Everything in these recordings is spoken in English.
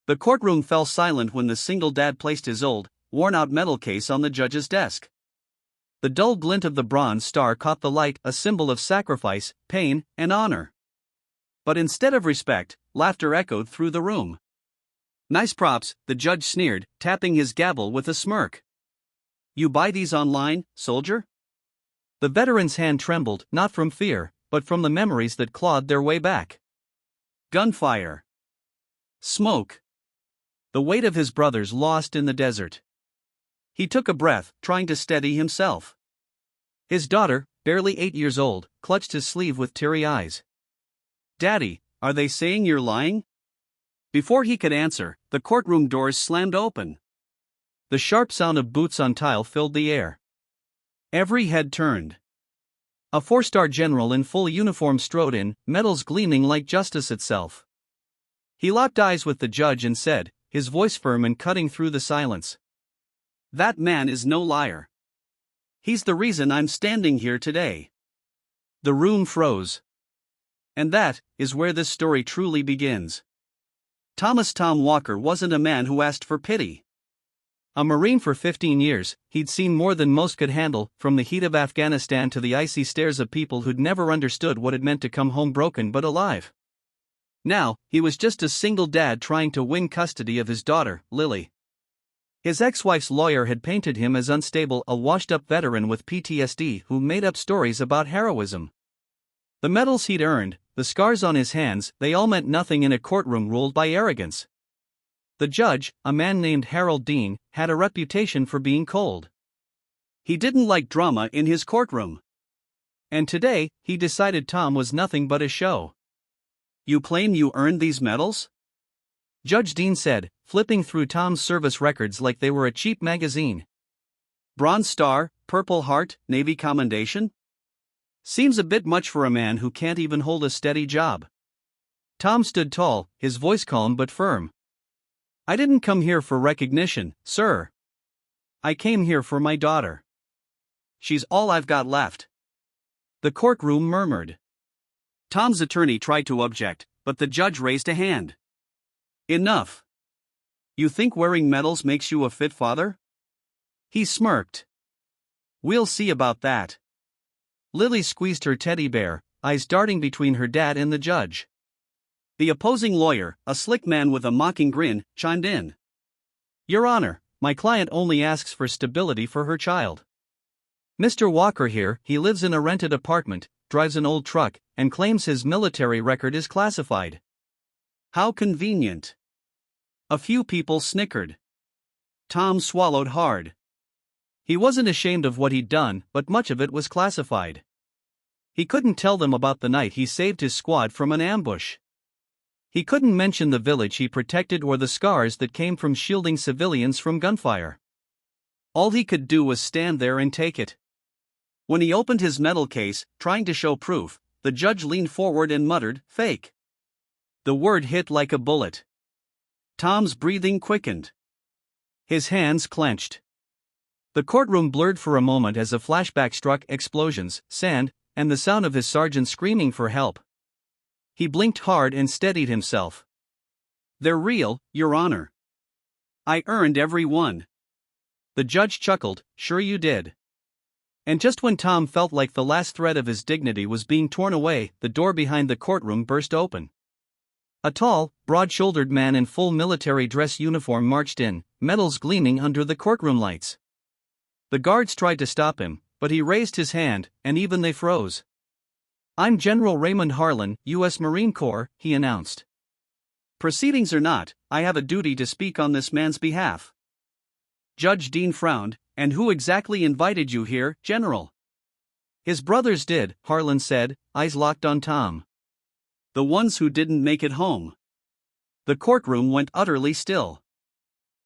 The courtroom fell silent when the single dad placed his old, worn-out metal case on the judge's desk. The dull glint of the bronze star caught the light, a symbol of sacrifice, pain, and honor. But instead of respect, laughter echoed through the room. "Nice props," the judge sneered, tapping his gavel with a smirk. "You buy these online, soldier?" The veteran's hand trembled, not from fear, but from the memories that clawed their way back. Gunfire. Smoke. The weight of his brothers lost in the desert. He took a breath, trying to steady himself. His daughter, barely 8 years old, clutched his sleeve with teary eyes. "Daddy, are they saying you're lying?" Before he could answer, the courtroom doors slammed open. The sharp sound of boots on tile filled the air. Every head turned. A 4-star general in full uniform strode in, medals gleaming like justice itself. He locked eyes with the judge and said, his voice firm and cutting through the silence, "That man is no liar. He's the reason I'm standing here today." The room froze. And that is where this story truly begins. Thomas "Tom" Walker wasn't a man who asked for pity. A Marine for 15 years, he'd seen more than most could handle, from the heat of Afghanistan to the icy stares of people who'd never understood what it meant to come home broken but alive. Now, he was just a single dad trying to win custody of his daughter, Lily. His ex-wife's lawyer had painted him as unstable, a washed-up veteran with PTSD who made up stories about heroism. The medals he'd earned, the scars on his hands, they all meant nothing in a courtroom ruled by arrogance. The judge, a man named Harold Dean, had a reputation for being cold. He didn't like drama in his courtroom. And today, he decided Tom was nothing but a show. "You claim you earned these medals?" Judge Dean said, flipping through Tom's service records like they were a cheap magazine. "Bronze Star, Purple Heart, Navy Commendation? Seems a bit much for a man who can't even hold a steady job." Tom stood tall, his voice calm but firm. "I didn't come here for recognition, sir. I came here for my daughter. She's all I've got left." The courtroom murmured. Tom's attorney tried to object, but the judge raised a hand. "Enough. You think wearing medals makes you a fit father?" He smirked. "We'll see about that." Lily squeezed her teddy bear, eyes darting between her dad and the judge. The opposing lawyer, a slick man with a mocking grin, chimed in. "Your Honor, my client only asks for stability for her child. Mr. Walker here, he lives in a rented apartment, drives an old truck, and claims his military record is classified." "How convenient." A few people snickered. Tom swallowed hard. He wasn't ashamed of what he'd done, but much of it was classified. He couldn't tell them about the night he saved his squad from an ambush. He couldn't mention the village he protected or the scars that came from shielding civilians from gunfire. All he could do was stand there and take it. When he opened his medal case, trying to show proof, the judge leaned forward and muttered, "Fake." The word hit like a bullet. Tom's breathing quickened. His hands clenched. The courtroom blurred for a moment as a flashback struck, explosions, sand, and the sound of his sergeant screaming for help. He blinked hard and steadied himself. "They're real, Your Honor. I earned every one." The judge chuckled, "Sure you did." And just when Tom felt like the last thread of his dignity was being torn away, the door behind the courtroom burst open. A tall, broad-shouldered man in full military dress uniform marched in, medals gleaming under the courtroom lights. The guards tried to stop him, but he raised his hand, and even they froze. "I'm General Raymond Harlan, U.S. Marine Corps," he announced. "Proceedings or not, I have a duty to speak on this man's behalf." Judge Dean frowned. "And who exactly invited you here, General?" "His brothers did," Harlan said, eyes locked on Tom. "The ones who didn't make it home." The courtroom went utterly still.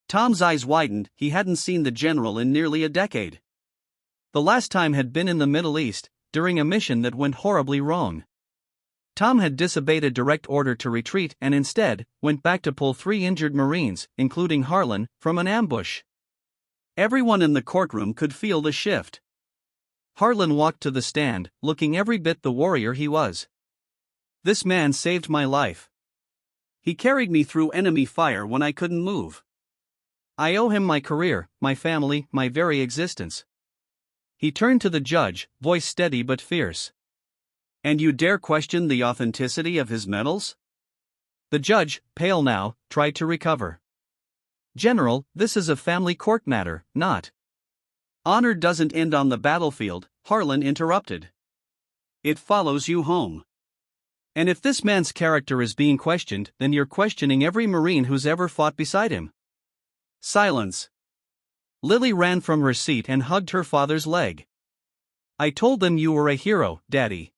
Tom's eyes widened, he hadn't seen the general in nearly a decade. The last time had been in the Middle East, during a mission that went horribly wrong. Tom had disobeyed a direct order to retreat and instead went back to pull 3 injured Marines, including Harlan, from an ambush. Everyone in the courtroom could feel the shift. Harlan walked to the stand, looking every bit the warrior he was. "This man saved my life. He carried me through enemy fire when I couldn't move. I owe him my career, my family, my very existence." He turned to the judge, voice steady but fierce. "And you dare question the authenticity of his medals?" The judge, pale now, tried to recover. "General, this is a family court matter, not—" "Honor doesn't end on the battlefield," Harlan interrupted. "It follows you home. And if this man's character is being questioned, then you're questioning every Marine who's ever fought beside him." Silence. Lily ran from her seat and hugged her father's leg. "I told them you were a hero, Daddy."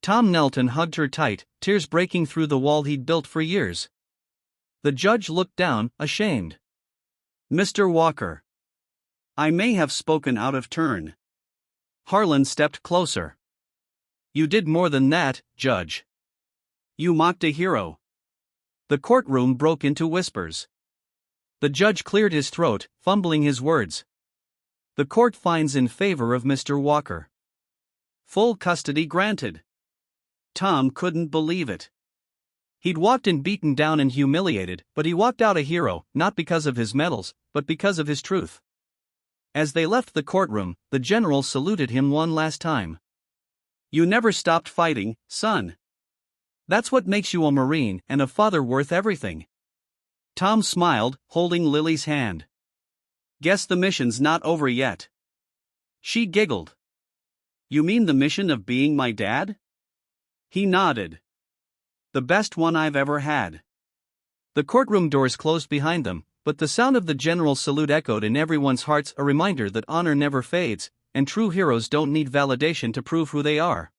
Tom knelt and hugged her tight, tears breaking through the wall he'd built for years. The judge looked down, ashamed. "Mr. Walker. I may have spoken out of turn." Harlan stepped closer. "You did more than that, Judge. You mocked a hero." The courtroom broke into whispers. The judge cleared his throat, fumbling his words. "The court finds in favor of Mr. Walker. Full custody granted." Tom couldn't believe it. He'd walked in beaten down and humiliated, but he walked out a hero, not because of his medals, but because of his truth. As they left the courtroom, the general saluted him one last time. "You never stopped fighting, son. That's what makes you a Marine and a father worth everything." Tom smiled, holding Lily's hand. "Guess the mission's not over yet." She giggled. "You mean the mission of being my dad?" He nodded. "The best one I've ever had." The courtroom doors closed behind them, but the sound of the general's salute echoed in everyone's hearts, a reminder that honor never fades, and true heroes don't need validation to prove who they are.